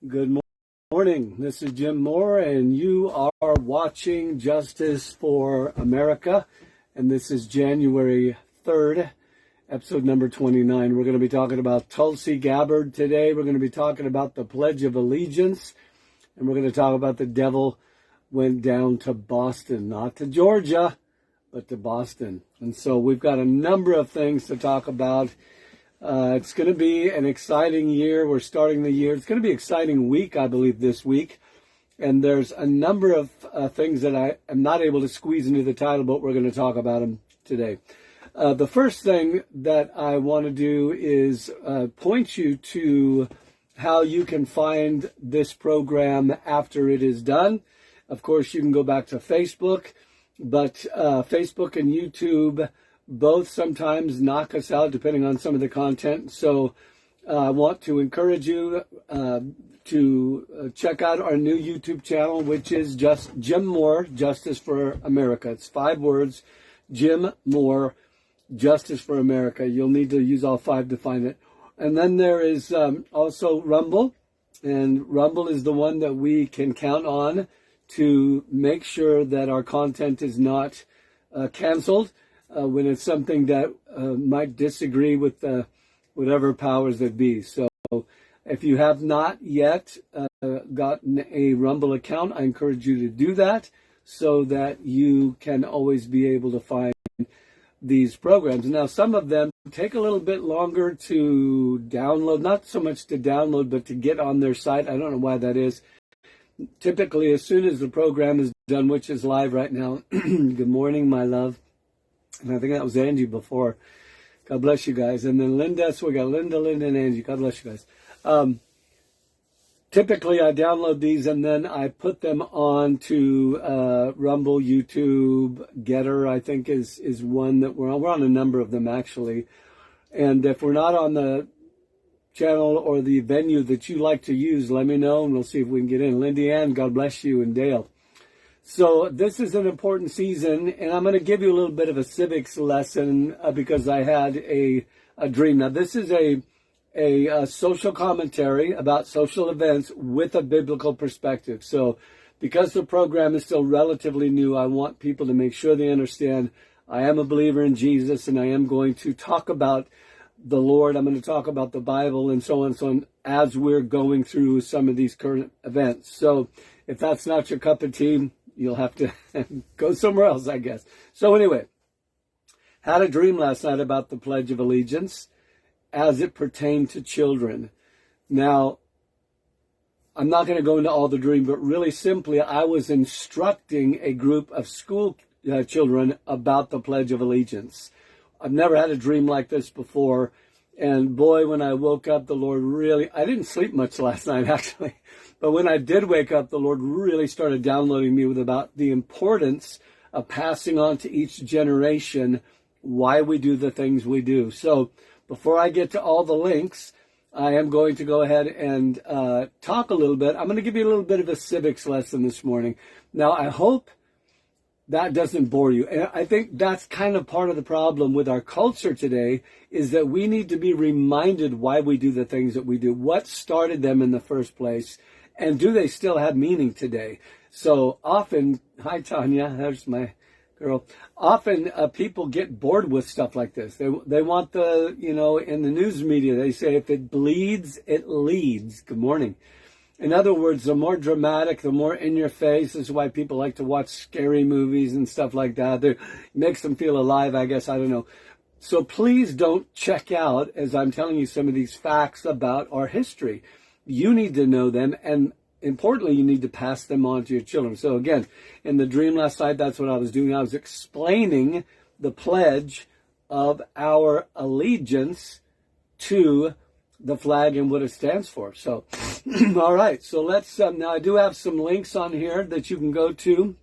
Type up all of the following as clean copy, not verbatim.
Good morning. This is Jim Moore, and you are watching Justice for America. And this is January 3rd, episode number 29. We're going to be talking about Tulsi Gabbard today. We're going to be talking about the Pledge of Allegiance. And we're going to talk about the devil went down to Boston, not to Georgia, but to Boston. And so we've got a number of things to talk about. It's going to be an exciting year. We're starting the year. It's going to be an exciting week, I believe, this week. And there's a number of things that I am not able to squeeze into the title, but we're going to talk about them today. The first thing that I want to do is point you to how you can find this program after it is done. Of course, you can go back to Facebook, but Facebook and YouTube both sometimes knock us out depending on some of the content. So I want to encourage you to check out our new YouTube channel, which is just Jim Moore, Justice for America. It's 5 words, Jim Moore, Justice for America. You'll need to use all 5 to find it. And then there is also Rumble. And Rumble is the one that we can count on to make sure that our content is not canceled. When it's something that might disagree with whatever powers that be. So if you have not yet gotten a Rumble account, I encourage you to do that so that you can always be able to find these programs. Now, some of them take a little bit longer to download, not so much to download, but to get on their site. I don't know why that is. Typically, as soon as the program is done, which is live right now, good morning, my love. And I think that was Angie before. God bless you guys. And then Linda, so we got Linda, and Angie. God bless you guys. Typically, I download these and then I put them on to Rumble, YouTube, Getter, I think is one that we're on. We're on a number of them, actually. And if we're not on the channel or the venue that you like to use, let me know and we'll see if we can get in. Lindy Ann, God bless you, and Dale. So this is an important season, and I'm going to give you a little bit of a civics lesson because I had a dream. Now, this is a social commentary about social events with a biblical perspective. So because the program is still relatively new, I want people to make sure they understand I am a believer in Jesus, and I am going to talk about the Lord. I'm going to talk about the Bible and so on and so on as we're going through some of these current events. So if that's not your cup of tea, you'll have to go somewhere else, I guess. So anyway, had a dream last night about the Pledge of Allegiance as it pertained to children. Now, I'm not going to go into all the dream, but really simply, I was instructing a group of school children about the Pledge of Allegiance. I've never had a dream like this before. And boy, when I woke up, the Lord really, I didn't sleep much last night, actually. But when I did wake up, the Lord really started downloading me with about the importance of passing on to each generation why we do the things we do. So before I get to all the links, I am going to go ahead and talk a little bit. I'm going to give you a little bit of a civics lesson this morning. Now, I hope that doesn't bore you. And I think that's kind of part of the problem with our culture today is that we need to be reminded why we do the things that we do, what started them in the first place, and do they still have meaning today? So often, hi Tanya, there's my girl. Often people get bored with stuff like this. They want the, in the news media, they say if it bleeds, it leads. Good morning. In other words, the more dramatic, the more in your face. This is why people like to watch scary movies and stuff like that. It makes them feel alive, I guess. I don't know. So please don't check out as I'm telling you some of these facts about our history. You need to know them, and importantly, you need to pass them on to your children. So again, in the dream last night, that's what I was doing. I was explaining the pledge of our allegiance to the flag and what it stands for. So, all right. So let's, now I do have some links on here that you can go to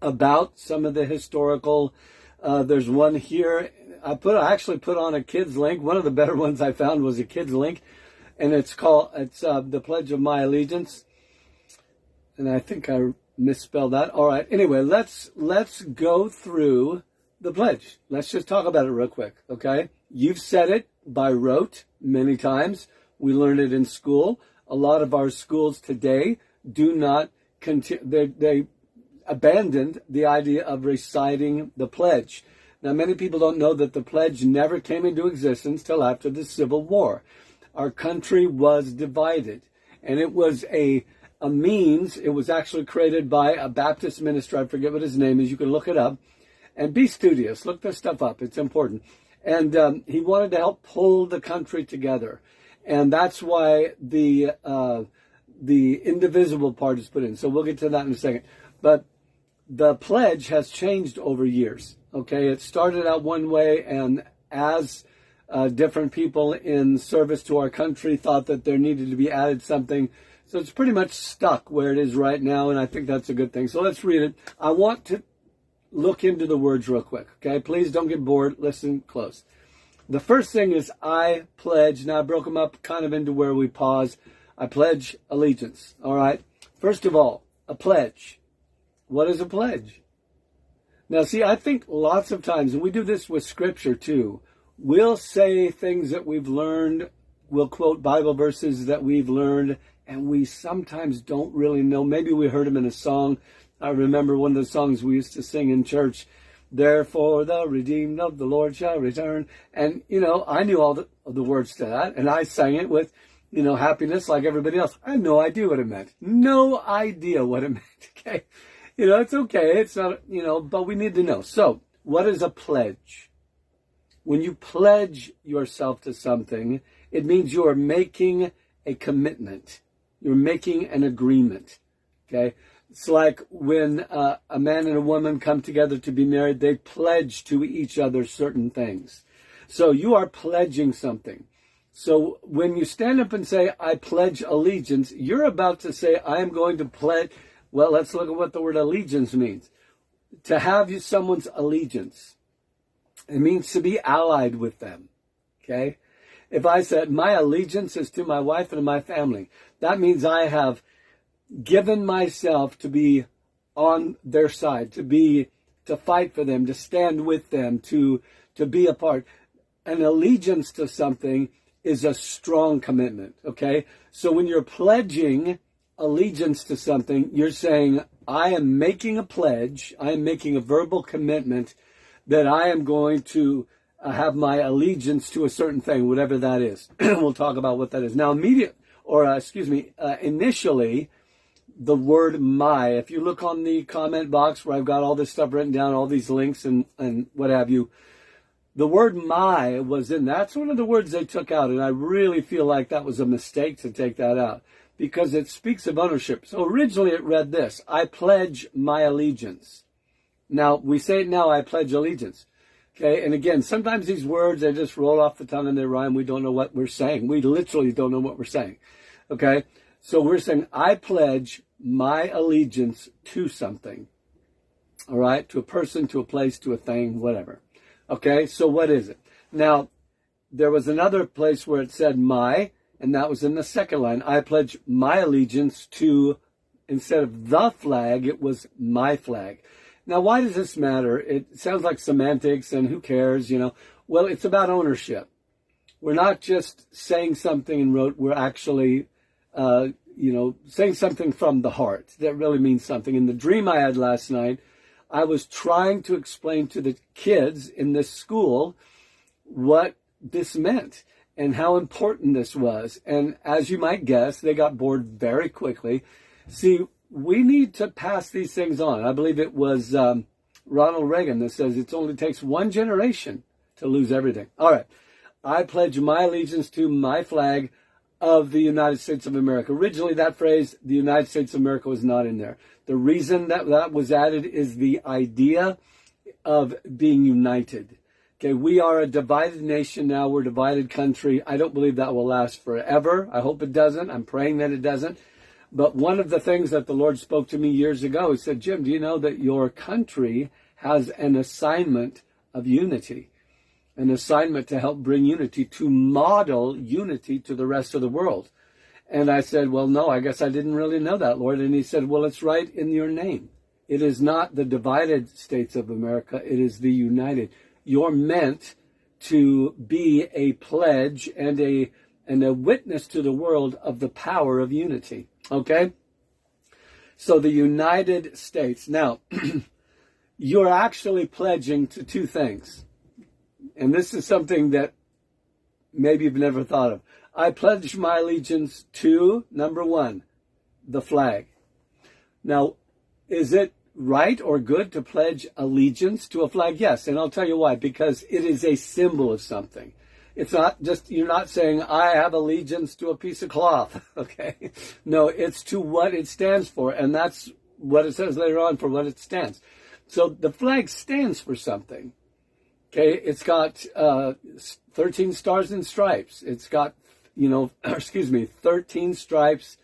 about some of the historical, there's one here. I actually put on a kid's link. One of the better ones I found was a kid's link. And it's the Pledge of My Allegiance. And I think I misspelled that. All right. Anyway, let's go through the pledge. Let's just talk about it real quick. Okay. You've said it by rote many times. We learned it in school. a lot of our schools today do not continue. They abandoned the idea of reciting the pledge. Now, many people don't know that the pledge never came into existence till after the Civil War. Our country was divided, and it was a means. It was actually created by a Baptist minister. I forget what his name is. You can look it up. And be studious. Look this stuff up. It's important. And he wanted to help pull the country together. And that's why the indivisible part is put in. So we'll get to that in a second. But the pledge has changed over years. Okay, it started out one way, and as different people in service to our country thought that there needed to be added something. So it's pretty much stuck where it is right now, and I think that's a good thing. So let's read it. I want to look into the words real quick, okay? Please don't get bored. Listen close. The first thing is I pledge. Now I broke them up kind of into where we pause. I pledge allegiance, all right? First of all, a pledge. What is a pledge? Now, see, I think lots of times, and we do this with Scripture too, we'll say things that we've learned, we'll quote Bible verses that we've learned, and we sometimes don't really know. Maybe we heard them in a song. I remember one of the songs we used to sing in church, "Therefore the redeemed of the Lord shall return." And, I knew all the words to that, and I sang it with, happiness like everybody else. I had no idea what it meant. No idea what it meant, okay? It's okay. It's not, but we need to know. So, what is a pledge? When you pledge yourself to something, it means you are making a commitment. You're making an agreement, okay? It's like when a man and a woman come together to be married, they pledge to each other certain things. So you are pledging something. So when you stand up and say, I pledge allegiance, you're about to say, I am going to pledge. Well, let's look at what the word allegiance means. To have someone's allegiance. It means to be allied with them, okay? If I said, my allegiance is to my wife and my family, that means I have given myself to be on their side, to fight for them, to stand with them, to be a part. An allegiance to something is a strong commitment, okay? So when you're pledging allegiance to something, you're saying, I am making a pledge, I am making a verbal commitment that I am going to have my allegiance to a certain thing, whatever that is. We'll talk about what that is. Now, initially, the word my, if you look on the comment box where I've got all this stuff written down, all these links and what have you, the word my was in. That's one of the words they took out, and I really feel like that was a mistake to take that out because it speaks of ownership. So originally it read this, I pledge my allegiance. Now, we say it now, I pledge allegiance. Okay, and again, sometimes these words, they just roll off the tongue and they rhyme. We don't know what we're saying. We literally don't know what we're saying. Okay, so we're saying, I pledge my allegiance to something. All right, to a person, to a place, to a thing, whatever. Okay, so what is it? Now, there was another place where it said my, and that was in the second line. I pledge my allegiance to, instead of the flag, it was my flag. Now, why does this matter? It sounds like semantics and who cares, Well, it's about ownership. We're not just saying something in rote. We're actually, saying something from the heart. That really means something. In the dream I had last night, I was trying to explain to the kids in this school what this meant and how important this was. And as you might guess, they got bored very quickly. See, we need to pass these things on. I believe it was Ronald Reagan that says it only takes one generation to lose everything. All right. I pledge my allegiance to my flag of the United States of America. Originally, that phrase, the United States of America, was not in there. The reason that was added is the idea of being united. Okay, we are a divided nation now. We're a divided country. I don't believe that will last forever. I hope it doesn't. I'm praying that it doesn't. But one of the things that the Lord spoke to me years ago, he said, Jim, do you know that your country has an assignment of unity? An assignment to help bring unity, to model unity to the rest of the world. And I said, well, no, I guess I didn't really know that, Lord. And he said, well, it's right in your name. It is not the divided states of America. It is the united. You're meant to be a pledge and and a witness to the world of the power of unity. Okay? So the United States. Now, you're actually pledging to two things. And this is something that maybe you've never thought of. I pledge my allegiance to, number one, the flag. Now, is it right or good to pledge allegiance to a flag? Yes, and I'll tell you why. Because it is a symbol of something. It's not just, you're not saying, I have allegiance to a piece of cloth, okay? No, it's to what it stands for, and that's what it says later on for what it stands. So the flag stands for something, okay? It's got 13 stars and stripes. It's got, 13 stripes,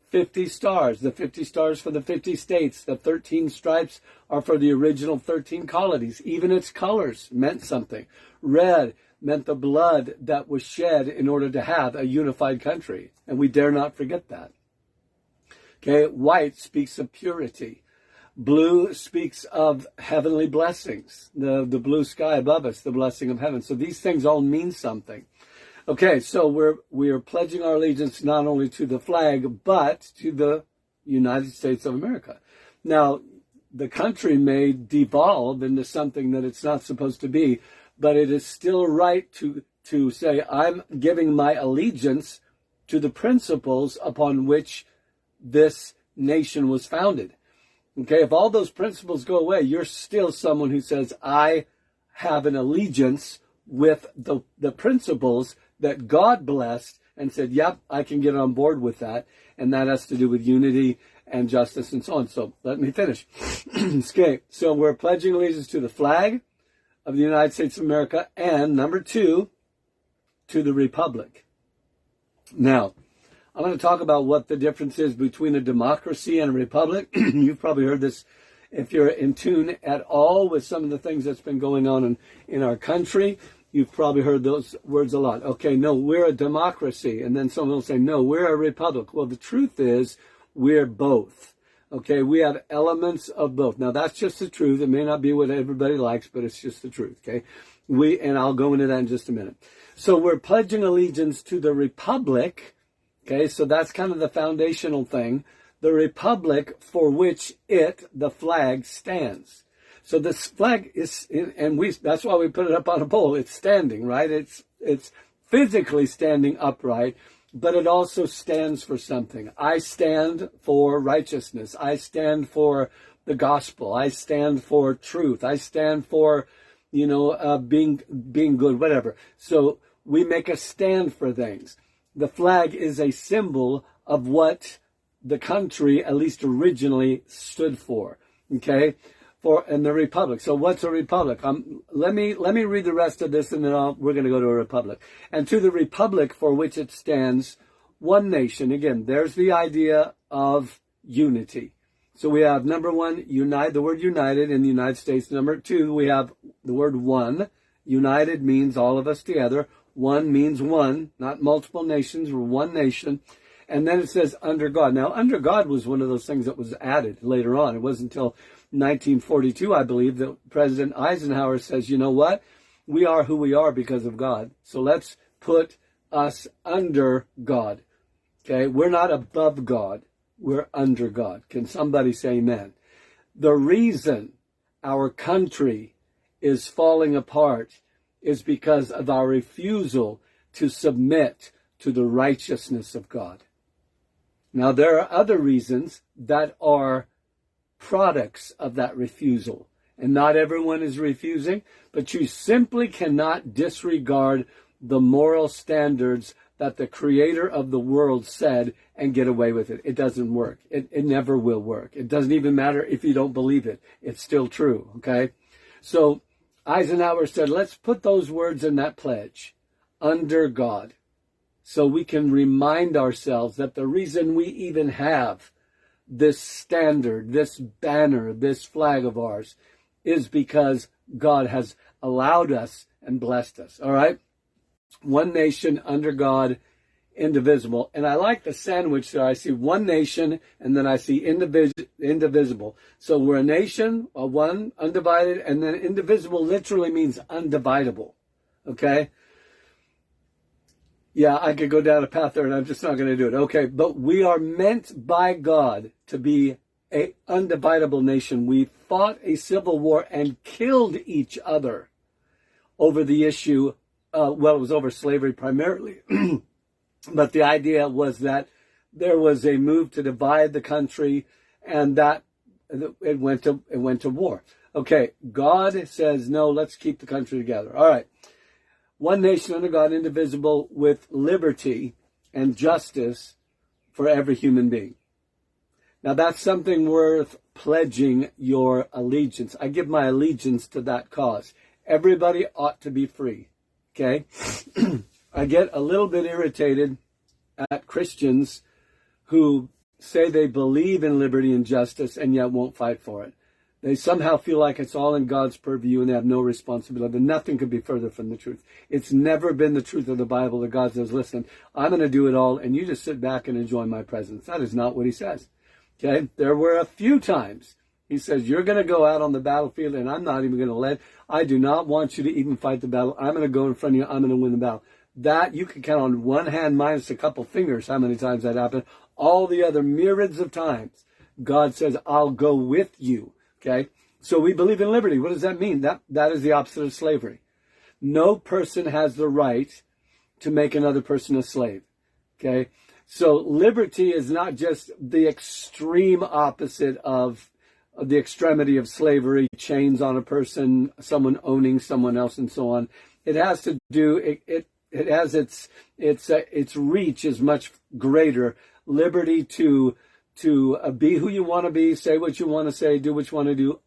50 stars. The 50 stars for the 50 states. The 13 stripes are for the original 13 colonies. Even its colors meant something. Red meant the blood that was shed in order to have a unified country. And we dare not forget that. Okay, white speaks of purity. Blue speaks of heavenly blessings. The blue sky above us, the blessing of heaven. So these things all mean something. Okay, so we are pledging our allegiance not only to the flag, but to the United States of America. Now, the country may devolve into something that it's not supposed to be, but it is still right to say, I'm giving my allegiance to the principles upon which this nation was founded. Okay, if all those principles go away, you're still someone who says, I have an allegiance with the principles that God blessed and said, yep, I can get on board with that. And that has to do with unity and justice and so on. So let me finish. Okay, so we're pledging allegiance to the flag of the United States of America, and number two, to the republic. Now, I'm going to talk about what the difference is between a democracy and a republic. You've probably heard this if you're in tune at all with some of the things that's been going on in our country. You've probably heard those words a lot. Okay, no, we're a democracy. And then someone will say, no, we're a republic. Well, the truth is we're both. Okay, we have elements of both. Now, that's just the truth. It may not be what everybody likes, but it's just the truth, okay? And I'll go into that in just a minute. So we're pledging allegiance to the republic, okay? So that's kind of the foundational thing. The republic for which the flag, stands. So this flag is, that's why we put it up on a pole. It's standing, right? It's physically standing upright, but it also stands for something. I stand for righteousness. I stand for the gospel. I stand for truth. I stand for, being good, whatever. So we make a stand for things. The flag is a symbol of what the country, at least originally, stood for. Okay? And the republic. So what's a republic? Let me read the rest of this, and then we're going to go to a republic. And to the republic for which it stands, one nation. Again, there's the idea of unity. So we have number one, the word united in the United States. Number two, we have the word one. United means all of us together. One means one, not multiple nations. We're one nation. And then it says under God. Now, under God was one of those things that was added later on. It wasn't until 1942, I believe, that President Eisenhower says, you know what? We are who we are because of God. So let's put us under God. Okay? We're not above God. We're under God. Can somebody say amen? The reason our country is falling apart is because of our refusal to submit to the righteousness of God. Now, there are other reasons that are products of that refusal. And not everyone is refusing, but you simply cannot disregard the moral standards that the creator of the world said and get away with it. It doesn't work. It never will work. It doesn't even matter if you don't believe it. It's still true, okay? So Eisenhower said, let's put those words in that pledge, under God, so we can remind ourselves that the reason we even have this standard, this banner, this flag of ours, is because God has allowed us and blessed us. All right? One nation, under God, indivisible. And I like the sandwich there. I see one nation, and then I see indivisible. So we're a nation, a one, undivided, and then indivisible literally means undividable. Okay? Yeah, I could go down a path there, and I'm just not going to do it. Okay, but we are meant by God to be an undividable nation. We fought a civil war and killed each other over the issue. Well, it was over slavery primarily, but the idea was that there was a move to divide the country, and that it went to war. Okay, God says no. Let's keep the country together. All right. One nation under God, indivisible, with liberty and justice for every human being. Now, that's something worth pledging your allegiance. I give my allegiance to that cause. Everybody ought to be free, okay? I get a little bit irritated at Christians who say they believe in liberty and justice and yet won't fight for it. They somehow feel like it's all in God's purview and they have no responsibility. Nothing could be further from the truth. It's never been the truth of the Bible that God says, listen, I'm going to do it all and you just sit back and enjoy my presence. That is not what he says. Okay? There were a few times he says, you're going to go out on the battlefield and I'm not even going to let, I do not want you to even fight the battle. I'm going to go in front of you. I'm going to win the battle. That you can count on one hand minus a couple fingers how many times that happened. All the other myriads of times, God says, I'll go with you. Okay, so we believe in liberty. What does that mean? That is the opposite of slavery. No person has the right to make another person a slave. Okay, so liberty is not just the extreme opposite of the extremity of slavery, chains on a person, someone owning someone else, and so on. It has to do. It has its reach is much greater. Liberty to be who you want to be, say what you want to say, do what you want to do.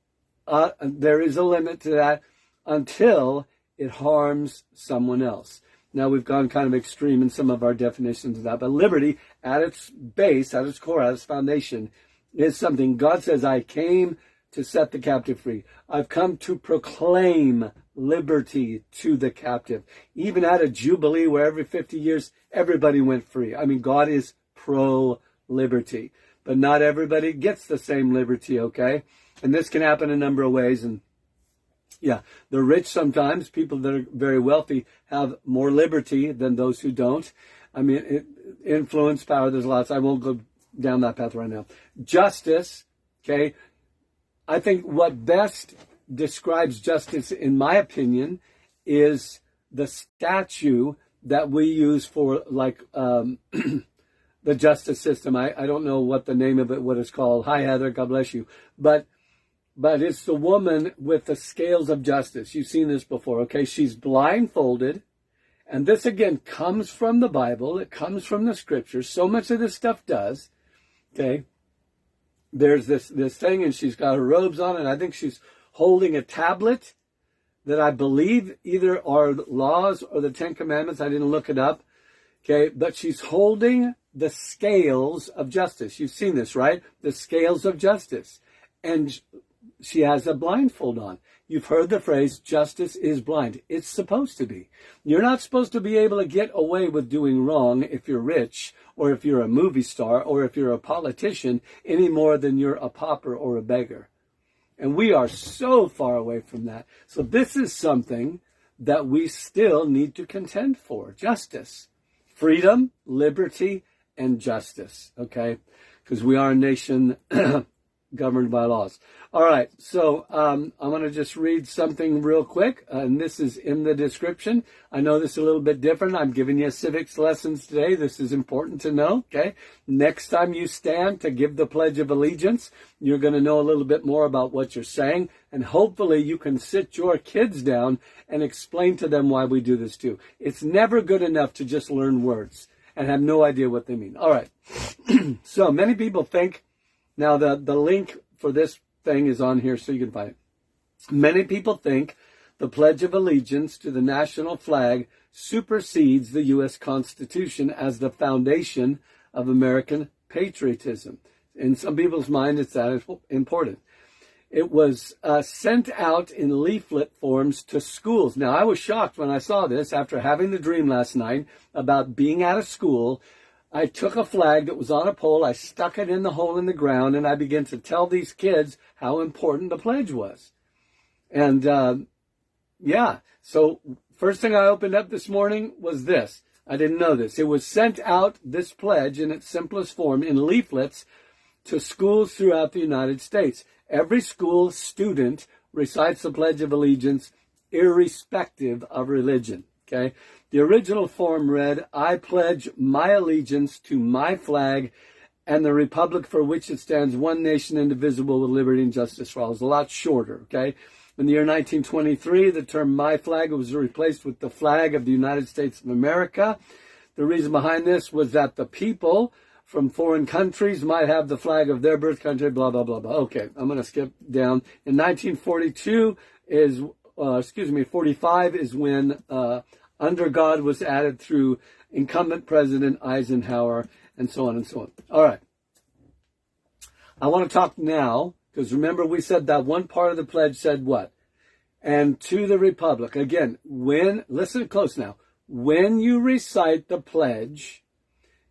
There is a limit to that until it harms someone else. Now, we've gone kind of extreme in some of our definitions of that, but liberty at its base, at its core, at its foundation, is something God says, I came to set the captive free. I've come to proclaim liberty to the captive. Even at a jubilee where every 50 years, everybody went free. I mean, God is pro-liberty. But not everybody gets the same liberty, okay? And this can happen a number of ways. And yeah, the rich sometimes, people that are very wealthy, have more liberty than those who don't. I mean, influence, power, there's lots. I won't go down that path right now. Justice, okay? I think what best describes justice, in my opinion, is the statue that we use for, like, the justice system. I don't know what the name of it, what it's called. Hi, Heather. God bless you. But it's the woman with the scales of justice. You've seen this before, okay? She's blindfolded. And this, again, comes from the Bible. It comes from the Scriptures. So much of this stuff does, okay? There's this thing, and she's got her robes on, and I think she's holding a tablet that I believe either are laws or the Ten Commandments. I didn't look it up, okay? But she's holding the scales of justice. You've seen this, right? The scales of justice. And she has a blindfold on. You've heard the phrase, justice is blind. It's supposed to be. You're not supposed to be able to get away with doing wrong if you're rich, or if you're a movie star, or if you're a politician, any more than you're a pauper or a beggar. And we are so far away from that. So this is something that we still need to contend for. Justice, freedom, liberty, and justice, okay? Because we are a nation governed by laws. All right, so I'm going to just read something real quick, and this is in the description. I know this is a little bit different. I'm giving you civics lessons today. This is important to know, okay? Next time you stand to give the Pledge of Allegiance, you're going to know a little bit more about what you're saying, and hopefully you can sit your kids down and explain to them why we do this too. It's never good enough to just learn words and have no idea what they mean. All right, so many people think, now the link for this thing is on here so you can find it. Many people think the Pledge of Allegiance to the national flag supersedes the U.S. Constitution as the foundation of American patriotism. In some people's mind, it's that important. It was sent out in leaflet forms to schools. Now, I was shocked when I saw this after having the dream last night about being at a school. I took a flag that was on a pole, I stuck it in the hole in the ground, and I began to tell these kids how important the pledge was. And, yeah, so first thing I opened up this morning was this. I didn't know this. It was sent out, this pledge, in its simplest form, in leaflets to schools throughout the United States. Every school student recites the Pledge of Allegiance, irrespective of religion. Okay? The original form read, I pledge my allegiance to my flag and the republic for which it stands, one nation, indivisible, with liberty and justice for all. It's a lot shorter, okay? In the year 1923, the term my flag was replaced with the flag of the United States of America. The reason behind this was that the people from foreign countries might have the flag of their birth country, blah, blah, blah, blah. Okay, I'm going to skip down. In 1942 45 is when under God was added through incumbent President Eisenhower, and so on and so on. All right. I want to talk now, because remember we said that one part of the pledge said what? And to the republic. Again, listen close now. When you recite the pledge,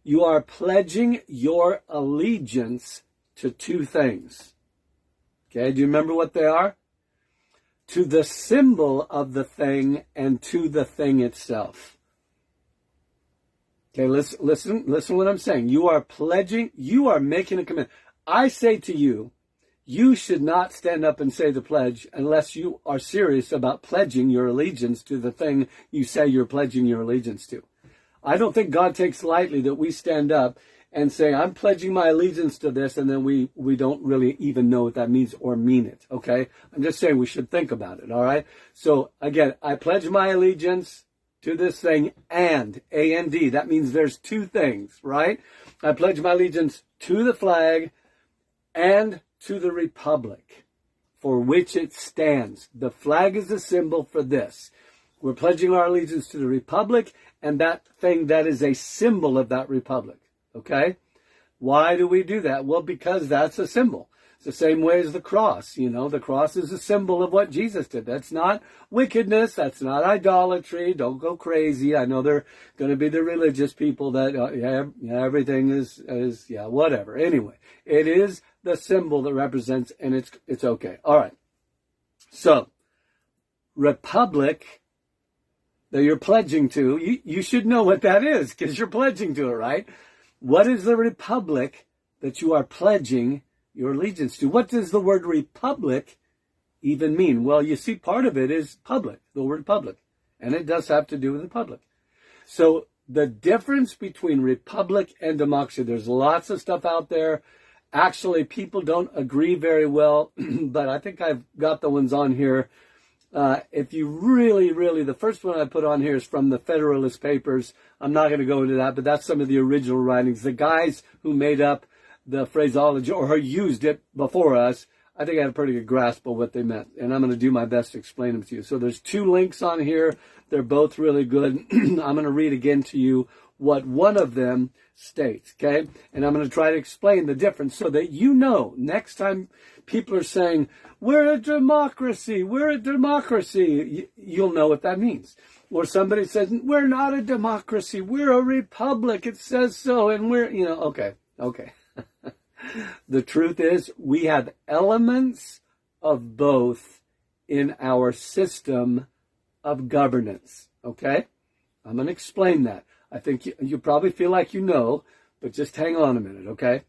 you are pledging your allegiance to two things. Okay, do you remember what they are? To the symbol of the thing and to the thing itself. Okay, listen what I'm saying. You are pledging, you are making a commitment. I say to you, you should not stand up and say the pledge unless you are serious about pledging your allegiance to the thing you say you're pledging your allegiance to. I don't think God takes lightly that we stand up and say, I'm pledging my allegiance to this, and then we don't really even know what that means or mean it, okay? I'm just saying we should think about it, all right? So, again, I pledge my allegiance to this thing, and, A-N-D, that means there's two things, right? I pledge my allegiance to the flag and to the republic for which it stands. The flag is a symbol for this. We're pledging our allegiance to the republic and that thing that is a symbol of that republic, okay? Why do we do that? Well, because that's a symbol. It's the same way as the cross. You know, the cross is a symbol of what Jesus did. That's not wickedness. That's not idolatry. Don't go crazy. I know they're going to be the religious people that, everything is whatever. Anyway, it is the symbol that represents, and it's okay. All right. So, republic that you're pledging to, you should know what that is because you're pledging to it, right? What is the republic that you are pledging your allegiance to? What does the word republic even mean? Well, you see, part of it is public, the word public, and it does have to do with the public. So the difference between republic and democracy, there's lots of stuff out there. Actually, people don't agree very well, but I think I've got the ones on here. If you really, the first one I put on here is from the Federalist Papers. I'm not going to go into that, but that's some of the original writings. The guys who made up the phraseology or used it before us, I think I had a pretty good grasp of what they meant, and I'm going to do my best to explain them to you. So there's two links on here. They're both really good. I'm going to read again to you what one of them states, okay? And I'm going to try to explain the difference so that you know next time people are saying, we're a democracy, you'll know what that means. Or somebody says, we're not a democracy, we're a republic, it says so, and we're, okay. The truth is, we have elements of both in our system of governance, okay? I'm going to explain that. I think you probably feel like you know, but just hang on a minute, okay?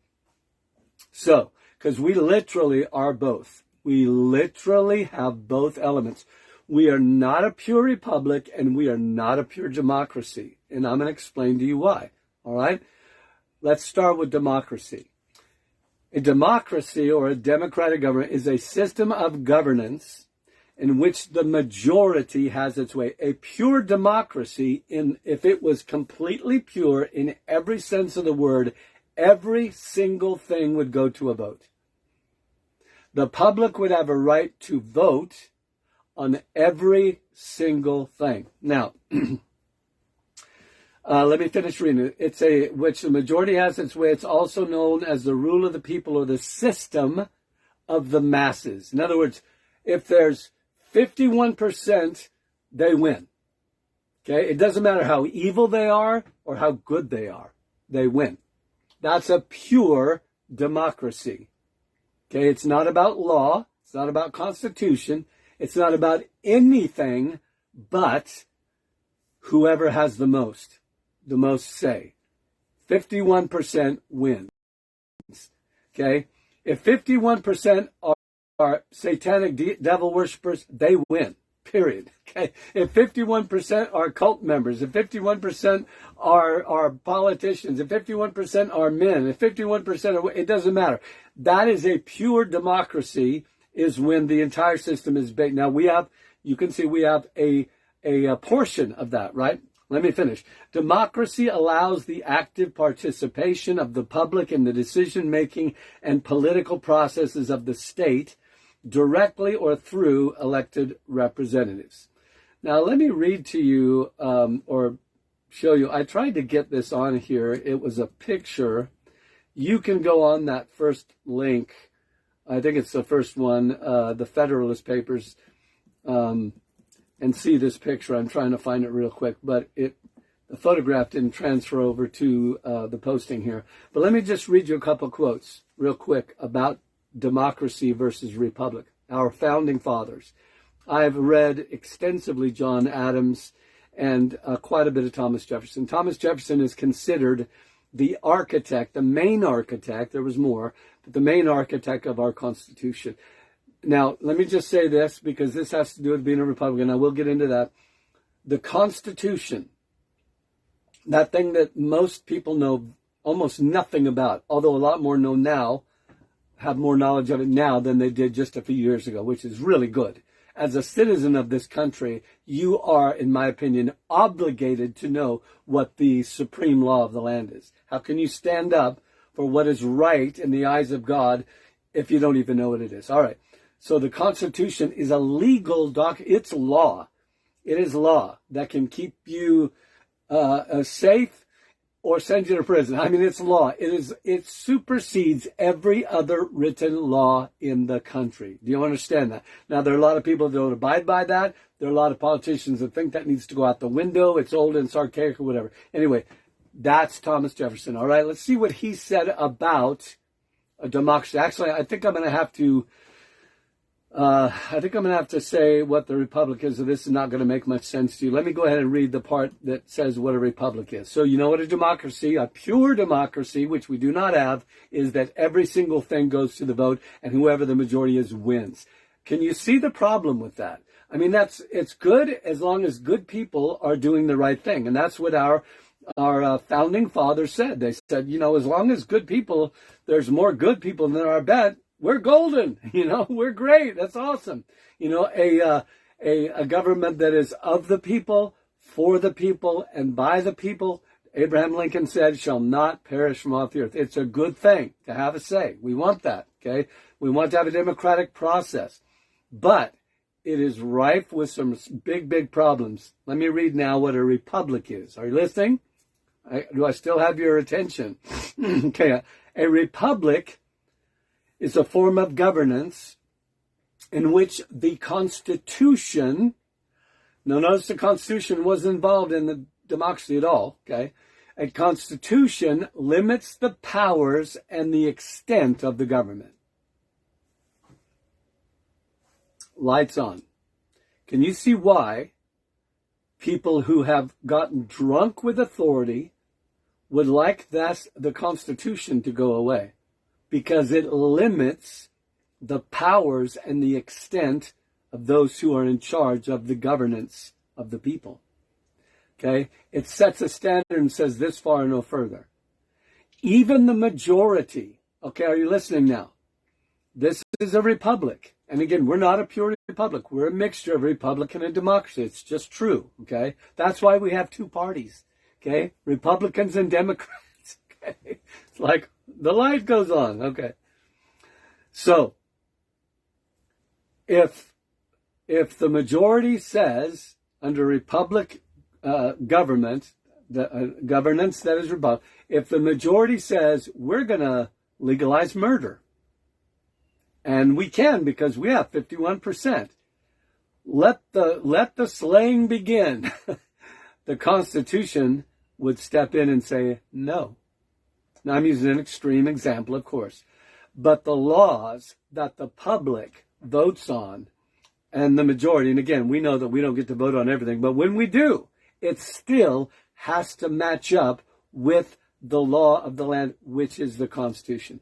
So, because we literally are both. We literally have both elements. We are not a pure republic, and we are not a pure democracy. And I'm going to explain to you why, all right? Let's start with democracy. A democracy, or a democratic government, is a system of governance in which the majority has its way. A pure democracy, if it was completely pure in every sense of the word, every single thing would go to a vote. The public would have a right to vote on every single thing. Now, let me finish reading it. Which the majority has its way. It's also known as the rule of the people or the system of the masses. In other words, if there's 51%, they win. Okay? It doesn't matter how evil they are or how good they are. They win. That's a pure democracy. Okay? It's not about law. It's not about constitution. It's not about anything but whoever has the most. the most say. 51% wins. Okay? If 51% are satanic devil worshippers, they win. Period. Okay? If 51% are cult members, if 51% are politicians, if 51% are men, if 51% are, it doesn't matter. That is a pure democracy, is when the entire system is baked. Now you can see we have a portion of that, right? Let me finish. Democracy allows the active participation of the public in the decision-making and political processes of the state, directly or through elected representatives. Now, let me read to you or show you. I tried to get this on here. It was a picture. You can go on that first link. I think it's the first one, the Federalist Papers, and see this picture. I'm trying to find it real quick, but the photograph didn't transfer over to the posting here. But let me just read you a couple quotes real quick about democracy versus republic. Our founding fathers. I've read extensively John Adams and quite a bit of Thomas Jefferson. Thomas Jefferson is considered the architect, the main architect. There was more, but the main architect of our Constitution. Now, let me just say this, because this has to do with being a Republican. I will get into that. The Constitution, that thing that most people know almost nothing about, although a lot more know now, have more knowledge of it now than they did just a few years ago, which is really good. As a citizen of this country, you are, in my opinion, obligated to know what the supreme law of the land is. How can you stand up for what is right in the eyes of God if you don't even know what it is? All right. So the Constitution is a legal document. It's law. It is law that can keep you safe or send you to prison. I mean, it's law. It supersedes every other written law in the country. Do you understand that? Now, there are a lot of people that don't abide by that. There are a lot of politicians that think that needs to go out the window. It's old and it's archaic or whatever. Anyway, that's Thomas Jefferson. All right, let's see what he said about a democracy. Actually, I think I'm going to have to say what the republic is, so this is not going to make much sense to you. Let me go ahead and read the part that says what a republic is. So you know what a democracy, a pure democracy, which we do not have, is that every single thing goes to the vote and whoever the majority is wins. Can you see the problem with that? I mean, it's good as long as good people are doing the right thing. And that's what our founding fathers said. They said, as long as good people, there's more good people than there are bad, we're golden, we're great. That's awesome. A government that is of the people, for the people, and by the people, Abraham Lincoln said, shall not perish from off the earth. It's a good thing to have a say. We want that, okay? We want to have a democratic process. But it is rife with some big, big problems. Let me read now what a republic is. Are you listening? Do I still have your attention? Okay, a republic is a form of governance in which the Constitution, now notice the Constitution wasn't involved in the democracy at all, okay? A Constitution limits the powers and the extent of the government. Lights on. Can you see why people who have gotten drunk with authority would like the Constitution to go away? Because it limits the powers and the extent of those who are in charge of the governance of the people. Okay? It sets a standard and says this far and no further. Even the majority, okay, are you listening now? This is a republic. And again, we're not a pure republic. We're a mixture of republican and democracy. It's just true, okay? That's why we have two parties, okay? Republicans and Democrats, okay? It's like the light goes on, okay? So, if the majority says under republic government, governance that is republic, if the majority says we're going to legalize murder, and we can because we have 51%, let the slaying begin. The Constitution would step in and say no. Now, I'm using an extreme example, of course. But the laws that the public votes on, and the majority, and again, we know that we don't get to vote on everything, but when we do, it still has to match up with the law of the land, which is the Constitution.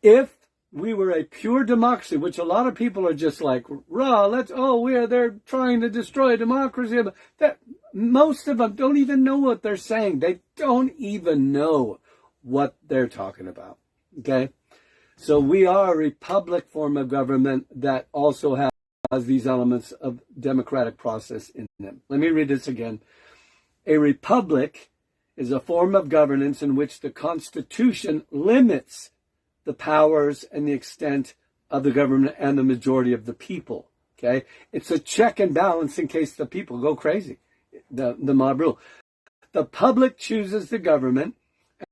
If we were a pure democracy, which a lot of people are just like, they're trying to destroy democracy. That, most of them don't even know what they're saying. They don't even know what they're talking about. Okay? So we are a republic form of government that also has these elements of democratic process in them. Let me read this again. A republic is a form of governance in which the Constitution limits the powers and the extent of the government and the majority of the people. Okay? It's a check and balance in case the people go crazy. The mob rule. The public chooses the government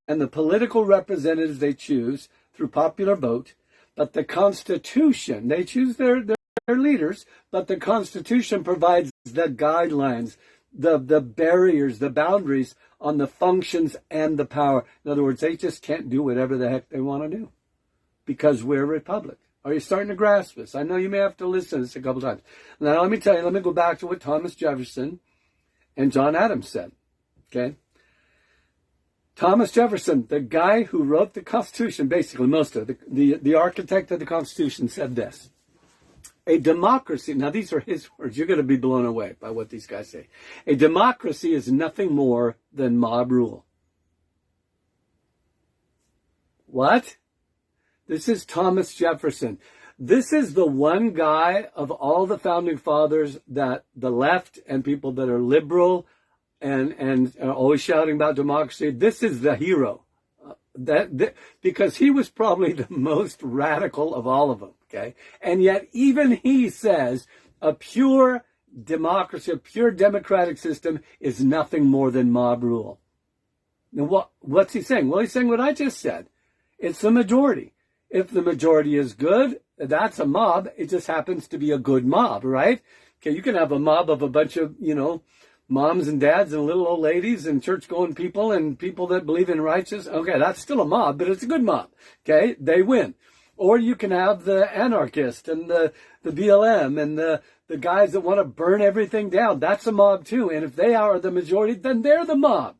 and the political representatives they choose through popular vote, but the Constitution, they choose their leaders, but the Constitution provides the guidelines, the barriers, the boundaries on the functions and the power. In other words, they just can't do whatever the heck they want to do because we're a republic. Are you starting to grasp this? I know you may have to listen to this a couple times. Now, let me go back to what Thomas Jefferson and John Adams said. Okay? Thomas Jefferson, the guy who wrote the Constitution, basically most of it, the architect of the Constitution, said this. A democracy, now these are his words, you're going to be blown away by what these guys say. A democracy is nothing more than mob rule. What? This is Thomas Jefferson. This is the one guy of all the founding fathers that the left and people that are liberal and are always shouting about democracy, this is the hero. Because he was probably the most radical of all of them, okay? And yet even he says a pure democracy, a pure democratic system is nothing more than mob rule. Now what's he saying? Well, he's saying what I just said. It's the majority. If the majority is good, that's a mob. It just happens to be a good mob, right? Okay, you can have a mob of a bunch of, moms and dads and little old ladies and church-going people and people that believe in righteousness. Okay, that's still a mob, but it's a good mob. Okay, they win. Or you can have the anarchist and the BLM and the guys that want to burn everything down. That's a mob too. And if they are the majority, then they're the mob.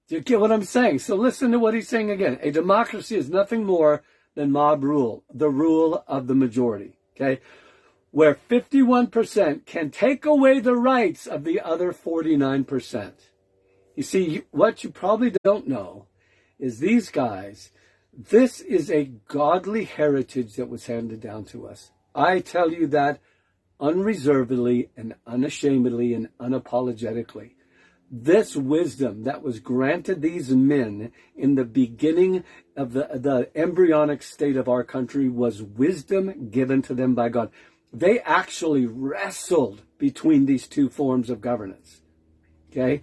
Do you get what I'm saying? So listen to what he's saying again. A democracy is nothing more than mob rule, the rule of the majority. Okay? Where 51% can take away the rights of the other 49%. You see, what you probably don't know is these guys, this is a godly heritage that was handed down to us. I tell you that unreservedly and unashamedly and unapologetically. This wisdom that was granted these men in the beginning of the embryonic state of our country was wisdom given to them by God. They actually wrestled between these two forms of governance. Okay?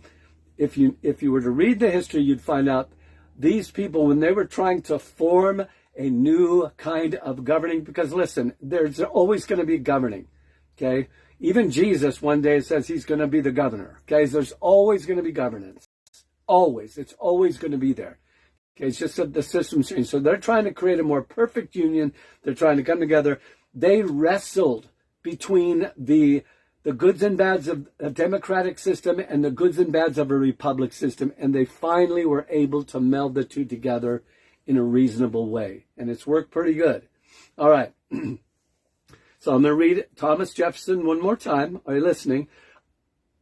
If you were to read the history, you'd find out these people, when they were trying to form a new kind of governing, because listen, there's always going to be governing. Okay? Even Jesus one day says he's going to be the governor. Okay? There's always going to be governance. Always. It's always going to be there. Okay? It's just that the system's changed. So they're trying to create a more perfect union. They're trying to come together. They wrestled between the goods and bads of a democratic system and the goods and bads of a republic system, and they finally were able to meld the two together in a reasonable way. And it's worked pretty good. All right. So I'm going to read Thomas Jefferson one more time. Are you listening?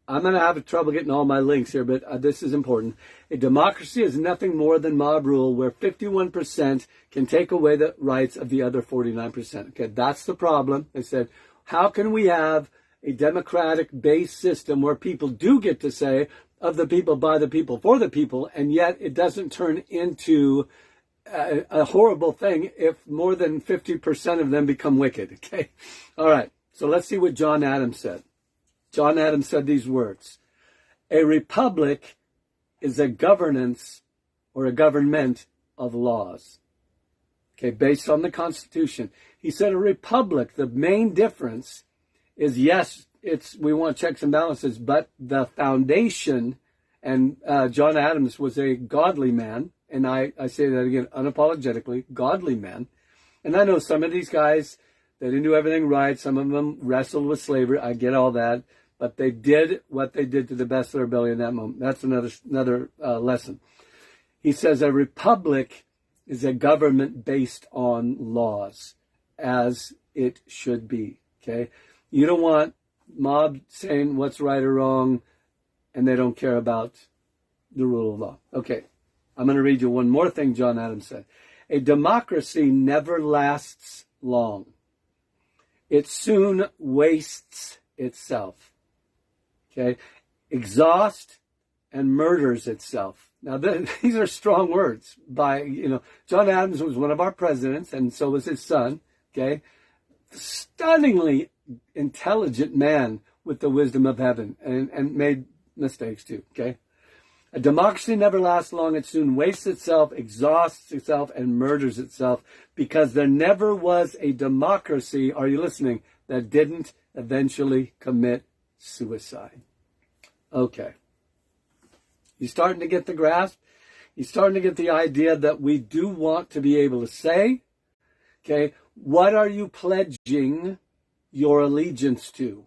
I'm going to have trouble getting all my links here, but this is important. A democracy is nothing more than mob rule where 51% can take away the rights of the other 49%. Okay, that's the problem. They said, how can we have a democratic-based system where people do get to say, of the people, by the people, for the people, and yet it doesn't turn into a horrible thing if more than 50% of them become wicked, okay? All right, so let's see what John Adams said. John Adams said these words. A republic is a governance or a government of laws. Okay, based on the Constitution. He said a republic, the main difference is, yes, we want checks and balances, but the foundation, and John Adams was a godly man, and I say that again unapologetically, godly man. And I know some of these guys, they didn't do everything right. Some of them wrestled with slavery. I get all that. but they did what they did to the best of their ability in that moment. That's another lesson. He says a republic is a government based on laws, as it should be. Okay, you don't want mob saying what's right or wrong, and they don't care about the rule of law. Okay, I'm going to read you one more thing John Adams said. A democracy never lasts long. It soon wastes itself. Okay, exhausts and murders itself. Now, these are strong words by, John Adams was one of our presidents, and so was his son. Okay, stunningly intelligent man with the wisdom of heaven, and made mistakes too. Okay, a democracy never lasts long. It soon wastes itself, exhausts itself, and murders itself, because there never was a democracy, are you listening, that didn't eventually commit suicide. Okay. You starting to get the grasp? You're starting to get the idea that we do want to be able to say, okay, what are you pledging your allegiance to?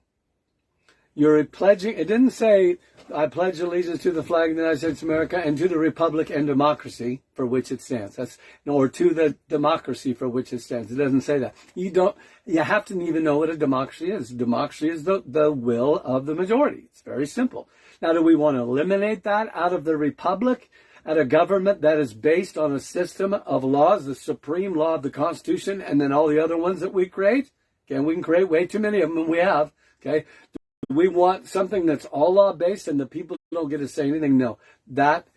You're pledging, it didn't say, I pledge allegiance to the flag of the United States of America and to the republic and democracy for which it stands. Or to the democracy for which it stands. It doesn't say that. You have to even know what a democracy is. Democracy is the will of the majority. It's very simple. Now, do we want to eliminate that out of the republic, at a government that is based on a system of laws, the supreme law of the Constitution, and then all the other ones that we create? Okay, we can create way too many of them, and we have. Okay, do we want something that's all law-based and the people don't get to say anything? No, that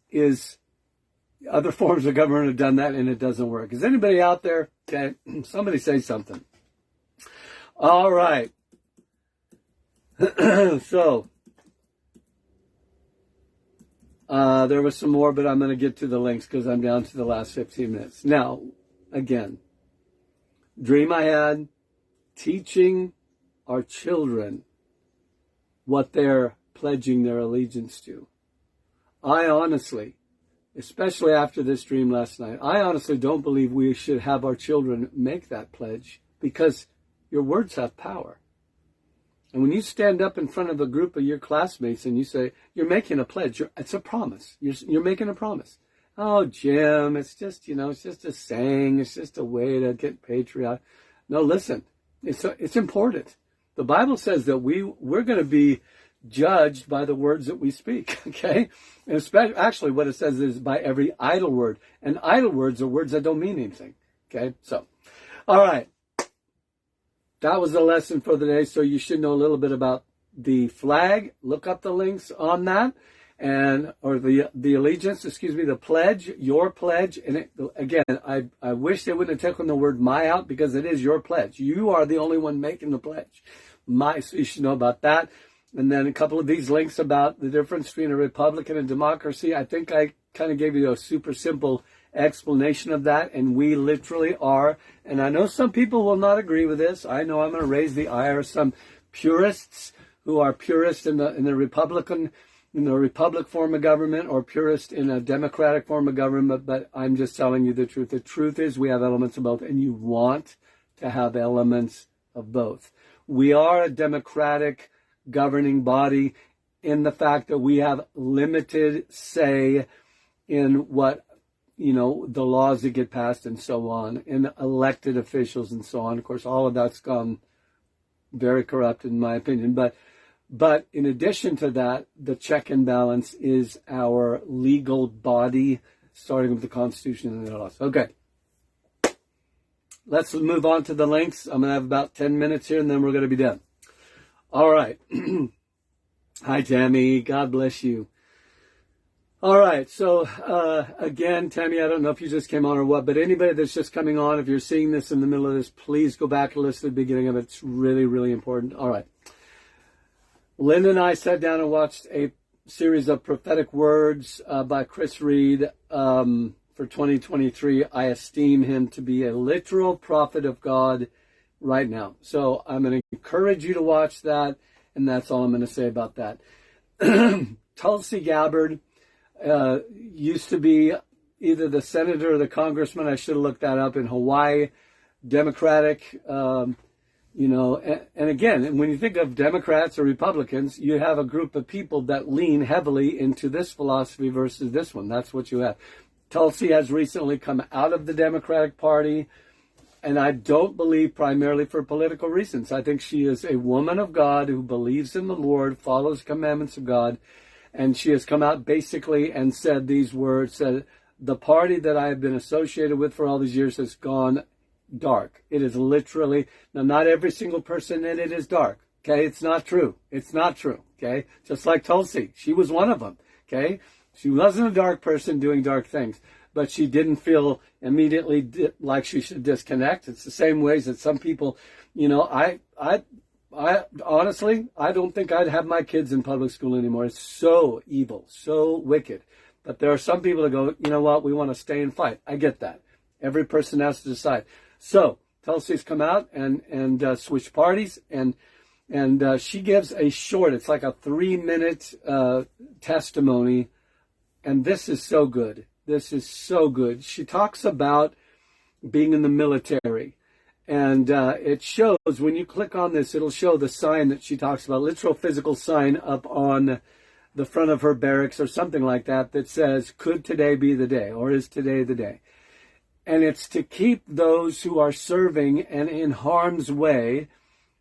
is, other forms of government have done that, and it doesn't work. Is anybody out there? Okay, somebody say something. All right. So, there was some more, but I'm going to get to the links because I'm down to the last 15 minutes. Now, again, dream I had, teaching our children what they're pledging their allegiance to. I honestly, especially after this dream last night, I honestly don't believe we should have our children make that pledge, because your words have power. And when you stand up in front of a group of your classmates and you say, you're making a pledge, it's a promise. You're making a promise. Oh, Jim, it's just, it's just a saying. It's just a way to get patriotic. No, listen, it's important. The Bible says that we're going to be judged by the words that we speak, okay? And especially, actually, what it says is by every idle word. And idle words are words that don't mean anything, okay? So, all right. That was the lesson for the day, so you should know a little bit about the flag. Look up the links on that, or the allegiance, the pledge, your pledge. And again, I wish they wouldn't have taken the word my out, because it is your pledge. You are the only one making the pledge. So you should know about that. And then a couple of these links about the difference between a republic and a democracy. I think I kind of gave you a super simple explanation of that, and we literally are, and I know some people will not agree with this. I know I'm going to raise the ire of some purists who are purist in the republic form of government, or purist in a democratic form of government, but I'm just telling you the truth. The truth is we have elements of both, and you want to have elements of both. We are a democratic governing body in the fact that we have limited say in what, the laws that get passed and so on, and elected officials and so on. Of course, all of that's gone very corrupt in my opinion. But in addition to that, the check and balance is our legal body, starting with the Constitution and the laws. Okay. Let's move on to the links. I'm going to have about 10 minutes here, and then we're going to be done. All right. Hi, Tammy. God bless you. All right, so again, Tammy, I don't know if you just came on or what, but anybody that's just coming on, if you're seeing this in the middle of this, please go back and listen to the beginning of it. It's really, really important. All right. Lynn and I sat down and watched a series of prophetic words by Chris Reed for 2023. I esteem him to be a literal prophet of God right now. So I'm going to encourage you to watch that, and that's all I'm going to say about that. Tulsi Gabbard used to be either the senator or the congressman. I should have looked that up, in Hawaii, Democratic And again, when you think of Democrats or Republicans, you have a group of people that lean heavily into this philosophy versus this one. That's what you have. Tulsi has recently come out of the Democratic Party, and I don't believe primarily for political reasons. I think she is a woman of God who believes in the Lord, follows the commandments of God, and she has come out basically and said these words, said, the party that I have been associated with for all these years has gone dark. It is literally, now not every single person in it is dark, okay? It's not true. It's not true, okay? Just like Tulsi, she was one of them, okay? She wasn't a dark person doing dark things, but she didn't feel immediately like she should disconnect. It's the same ways that some people, I honestly, I don't think I'd have my kids in public school anymore. It's so evil, so wicked. But there are some people that go, you know what, we want to stay and fight. I get that. Every person has to decide. So Tulsi's come out and switched parties, and she gives a short, it's like a 3-minute testimony, and this is so good. This is so good. She talks about being in the military, and it shows, when you click on this, it'll show the sign that she talks about, literal physical sign up on the front of her barracks or something like that, that says, could today be the day, or is today the day? And it's to keep those who are serving and in harm's way.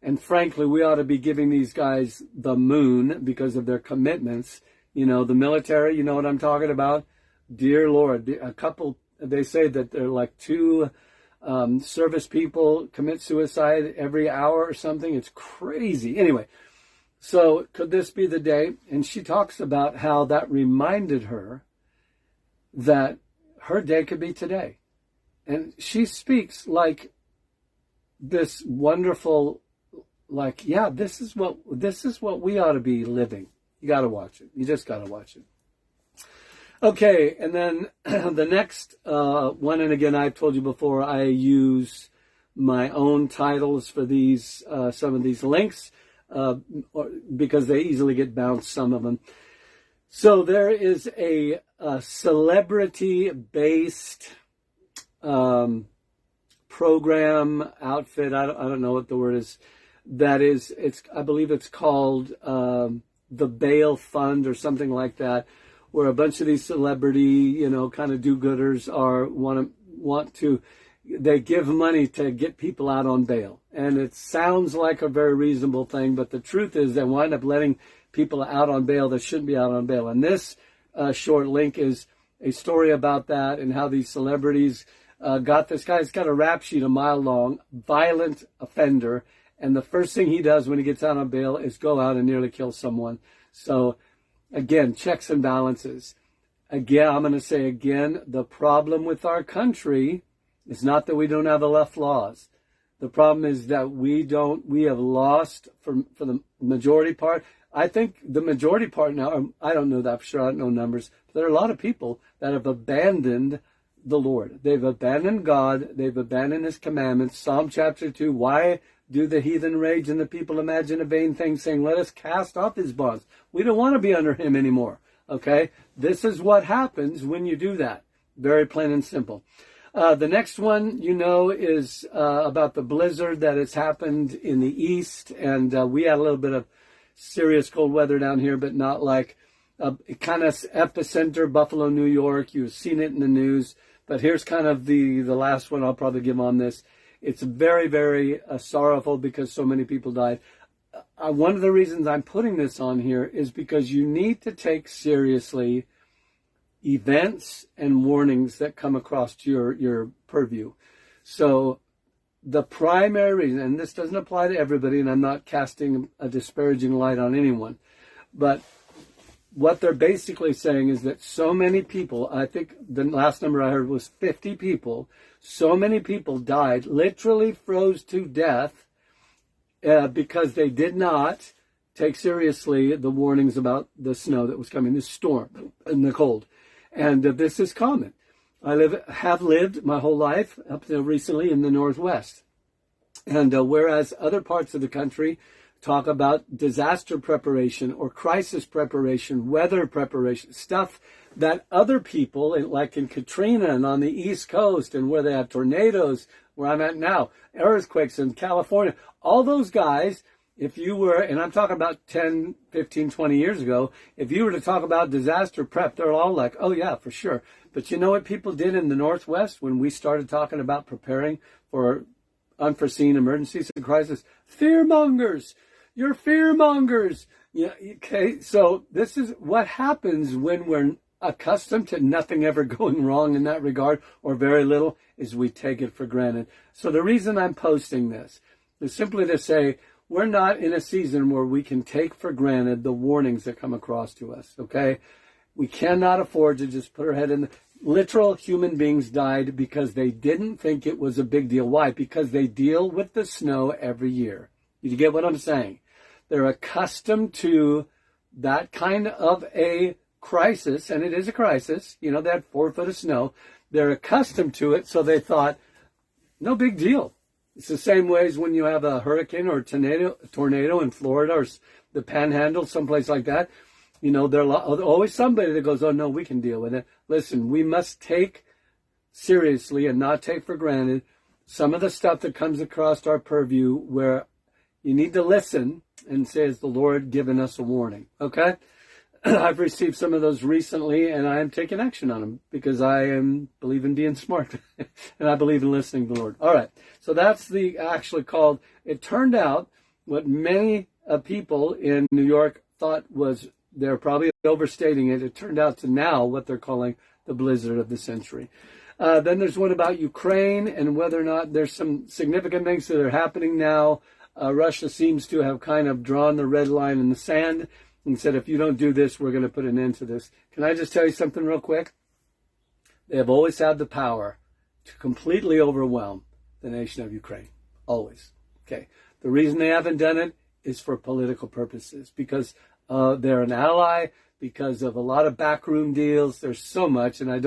And frankly, we ought to be giving these guys the moon because of their commitments. The military, you know what I'm talking about? Dear Lord, a couple, they say that they're like 2 service people commit suicide every hour or something. It's crazy. Anyway, so could this be the day? And she talks about how that reminded her that her day could be today. And she speaks like this wonderful, like, yeah, this is what we ought to be living. You got to watch it. You just got to watch it. Okay, and then the next one, and again, I've told you before, I use my own titles for these, some of these links, because they easily get bounced, some of them. So there is a celebrity-based program, outfit, I don't know what the word is, I believe it's called the Bail Fund or something like that, where a bunch of these celebrity, kind of do-gooders they give money to get people out on bail. And it sounds like a very reasonable thing, but the truth is they wind up letting people out on bail that shouldn't be out on bail. And this short link is a story about that and how these celebrities got this guy. He's got a rap sheet a mile long, violent offender, and the first thing he does when he gets out on bail is go out and nearly kill someone. So, again, checks and balances. Again, I'm going to say again, the problem with our country is not that we don't have enough laws. The problem is that we have lost for the majority part. I think the majority part now, I don't know that for sure, I don't know numbers, but there are a lot of people that have abandoned the Lord. They've abandoned God. They've abandoned His commandments. Psalm chapter 2, why do the heathen rage and the people imagine a vain thing, saying, let us cast off His bonds. We don't want to be under Him anymore, okay? This is what happens when you do that. Very plain and simple. The next one, is about the blizzard that has happened in the east, and we had a little bit of serious cold weather down here, but not like kind of epicenter, Buffalo, New York. You've seen it in the news. But here's kind of the last one I'll probably give on this. It's very, very sorrowful because so many people died. One of the reasons I'm putting this on here is because you need to take seriously events and warnings that come across to your purview. So the primary reason, and this doesn't apply to everybody, and I'm not casting a disparaging light on anyone, but what they're basically saying is that so many people, I think the last number I heard was 50 people, so many people died, literally froze to death, because they did not take seriously the warnings about the snow that was coming, the storm and the cold. And this is common. I have lived my whole life up to recently in the Northwest. And whereas other parts of the country talk about disaster preparation or crisis preparation, weather preparation, stuff that other people, like in Katrina and on the East Coast and where they have tornadoes, where I'm at now, earthquakes in California, all those guys, if you were, and I'm talking about 10, 15, 20 years ago, if you were to talk about disaster prep, they're all like, oh yeah, for sure. But you know what people did in the Northwest when we started talking about preparing for unforeseen emergencies and crises? Fearmongers. You're fearmongers. Yeah, okay, so this is what happens when we're accustomed to nothing ever going wrong in that regard, or very little, is we take it for granted. So the reason I'm posting this is simply to say we're not in a season where we can take for granted the warnings that come across to us, okay? We cannot afford to just put our head in the... Literal human beings died because they didn't think it was a big deal. Why? Because they deal with the snow every year. You get what I'm saying? They're accustomed to that kind of a crisis, and it is a crisis. You know, they had 4 foot of snow. They're accustomed to it, so they thought, no big deal. It's the same way as when you have a hurricane or a tornado in Florida or the Panhandle, someplace like that. You know, there's always somebody that goes, oh, no, we can deal with it. Listen, we must take seriously and not take for granted some of the stuff that comes across our purview where you need to listen and say, has the Lord given us a warning? Okay? I've received some of those recently, and I am taking action on them because I believe in being smart, and I believe in listening to the Lord. All right, so that's actually called, it turned out what many people in New York thought was, they're probably overstating it. It turned out to now what they're calling the blizzard of the century. Then there's one about Ukraine and whether or not there's some significant things that are happening now. Russia seems to have kind of drawn the red line in the sand and said, if you don't do this, we're going to put an end to this. Can I just tell you something real quick? They have always had the power to completely overwhelm the nation of Ukraine. Always. Okay. The reason they haven't done it is for political purposes, because they're an ally, because of a lot of backroom deals. There's so much, and I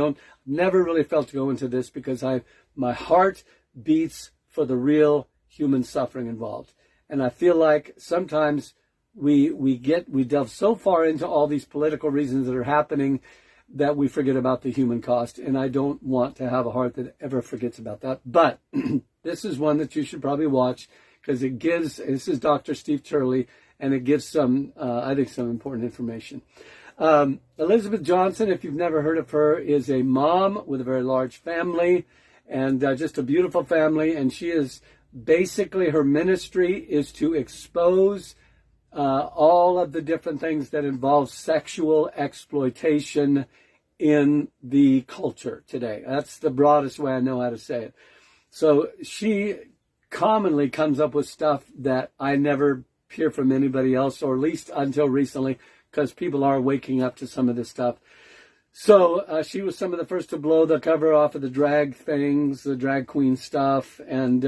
never really felt to go into this because my heart beats for the real human suffering involved. And I feel like sometimes we delve so far into all these political reasons that are happening that we forget about the human cost. And I don't want to have a heart that ever forgets about that. But this is one that you should probably watch because this is Dr. Steve Turley, and it gives some, I think, some important information. Elizabeth Johnson, if you've never heard of her, is a mom with a very large family and just a beautiful family. And she is basically, her ministry is to expose all of the different things that involve sexual exploitation in the culture today. That's the broadest way I know how to say it. So she commonly comes up with stuff that I never hear from anybody else, or at least until recently, because people are waking up to some of this stuff. So she was some of the first to blow the cover off of the drag things, the drag queen stuff, and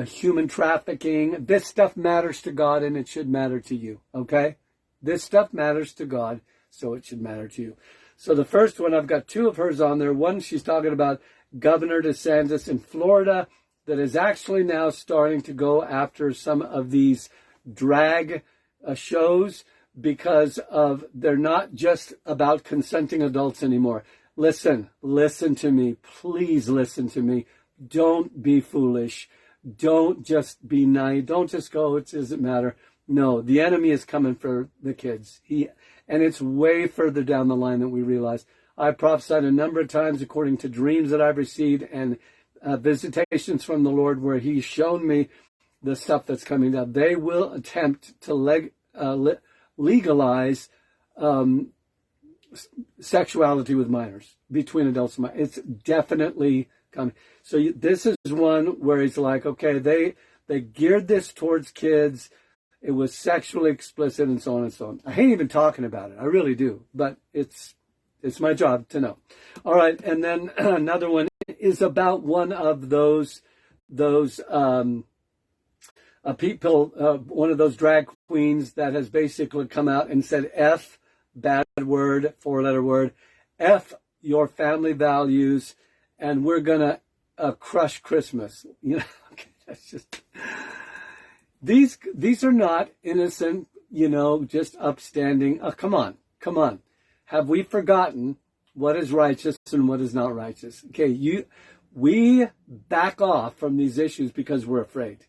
human trafficking. This stuff matters to God, and it should matter to you, okay? This stuff matters to God, so it should matter to you. So the first one, I've got 2 of hers on there. One, she's talking about Governor DeSantis in Florida that is actually now starting to go after some of these drag shows because they're not just about consenting adults anymore. Listen to me. Please listen to me. Don't be foolish. Don't just be naive. Don't just go, it doesn't matter. No, the enemy is coming for the kids. And it's way further down the line than we realize. I prophesied a number of times according to dreams that I've received and visitations from the Lord where he's shown me the stuff that's coming down. They will attempt to legalize sexuality with minors, between adults and minors. It's definitely coming. So this is one where he's like, okay, they geared this towards kids. It was sexually explicit and so on and so on. I hate even talking about it. I really do. But it's my job to know. All right. And then another one is about one of those people, one of those drag queens that has basically come out and said, F, bad word, 4-letter word, F your family values, and we're going to crush Christmas. You know, okay, that's just... These are not innocent, just upstanding. Oh, come on. Have we forgotten what is righteous and what is not righteous? Okay, we back off from these issues because we're afraid.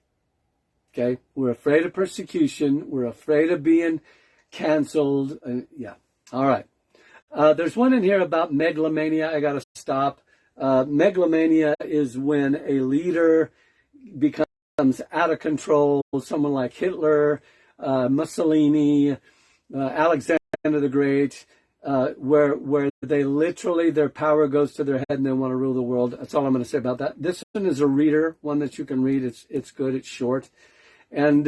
Okay, we're afraid of persecution. We're afraid of being canceled. Yeah, all right. There's one in here about megalomania. I got to stop. Megalomania is when a leader becomes out of control. Someone like Hitler, Mussolini, Alexander the Great, where they literally, their power goes to their head and they want to rule the world. That's all I'm going to say about that. This one is a reader, one that you can read. It's good. It's short. And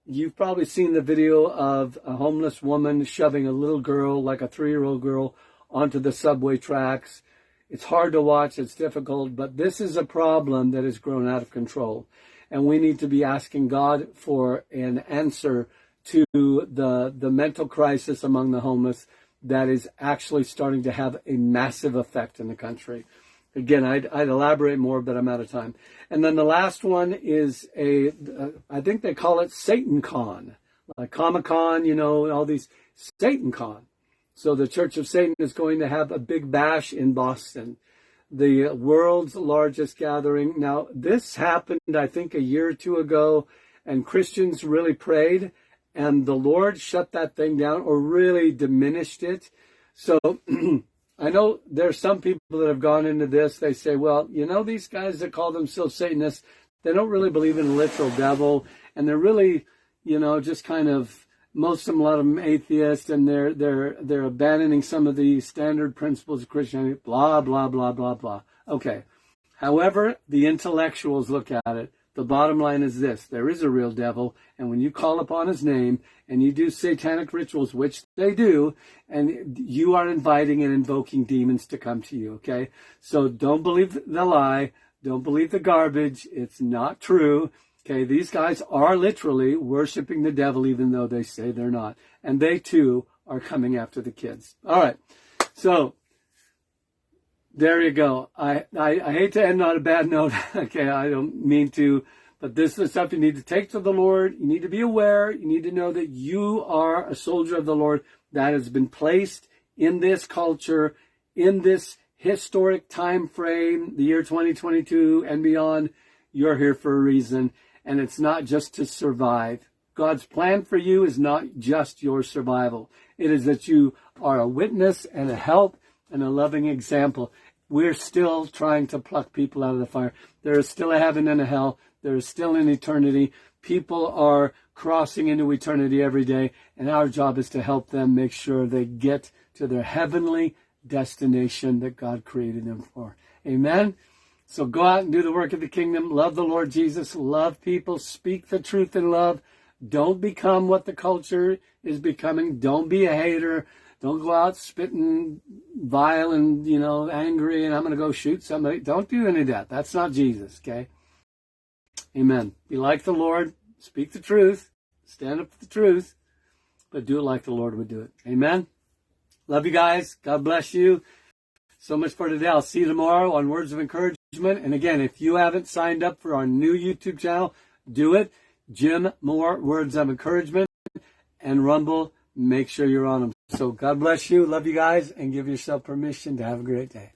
you've probably seen the video of a homeless woman shoving a little girl, like a 3-year-old girl, onto the subway tracks. It's hard to watch. It's difficult. But this is a problem that has grown out of control. And we need to be asking God for an answer to the mental crisis among the homeless that is actually starting to have a massive effect in the country. Again, I'd elaborate more, but I'm out of time. And then the last one is I think they call it Satan Con, like Comic-Con, all these Satan Con. So the Church of Satan is going to have a big bash in Boston, the world's largest gathering. Now, this happened, I think, a year or two ago, and Christians really prayed, and the Lord shut that thing down or really diminished it. So I know there's some people that have gone into this. They say, well, these guys that call themselves Satanists, they don't really believe in a literal devil. And they're really, just kind of, most of them, a lot of them atheists, and they're abandoning some of the standard principles of Christianity, blah, blah, blah, blah, blah. Okay. However, the intellectuals look at it. The bottom line is this: there is a real devil, and when you call upon his name and you do satanic rituals, which they do, and you are inviting and invoking demons to come to you, okay? So don't believe the lie. Don't believe the garbage. It's not true, okay? These guys are literally worshiping the devil, even though they say they're not. And they, too, are coming after the kids. All right, so there you go. I hate to end on a bad note. Okay, I don't mean to, but this is stuff you need to take to the Lord. You need to be aware. You need to know that you are a soldier of the Lord that has been placed in this culture, in this historic time frame, the year 2022 and beyond. You're here for a reason, and it's not just to survive. God's plan for you is not just your survival. It is that you are a witness and a help and a loving example. We're still trying to pluck people out of the fire. There is still a heaven and a hell. There is still an eternity. People are crossing into eternity every day, and our job is to help them make sure they get to their heavenly destination that God created them for. Amen? So go out and do the work of the kingdom. Love the Lord Jesus. Love people. Speak the truth in love. Don't become what the culture is becoming. Don't be a hater. Don't go out spitting vile and, angry, and I'm going to go shoot somebody. Don't do any of that. That's not Jesus, okay? Amen. Be like the Lord. Speak the truth. Stand up for the truth. But do it like the Lord would do it. Amen? Love you guys. God bless you. So much for today. I'll see you tomorrow on Words of Encouragement. And again, if you haven't signed up for our new YouTube channel, do it. Jim Moore, Words of Encouragement, and Rumble. Make sure you're on them. So God bless you. Love you guys, and give yourself permission to have a great day.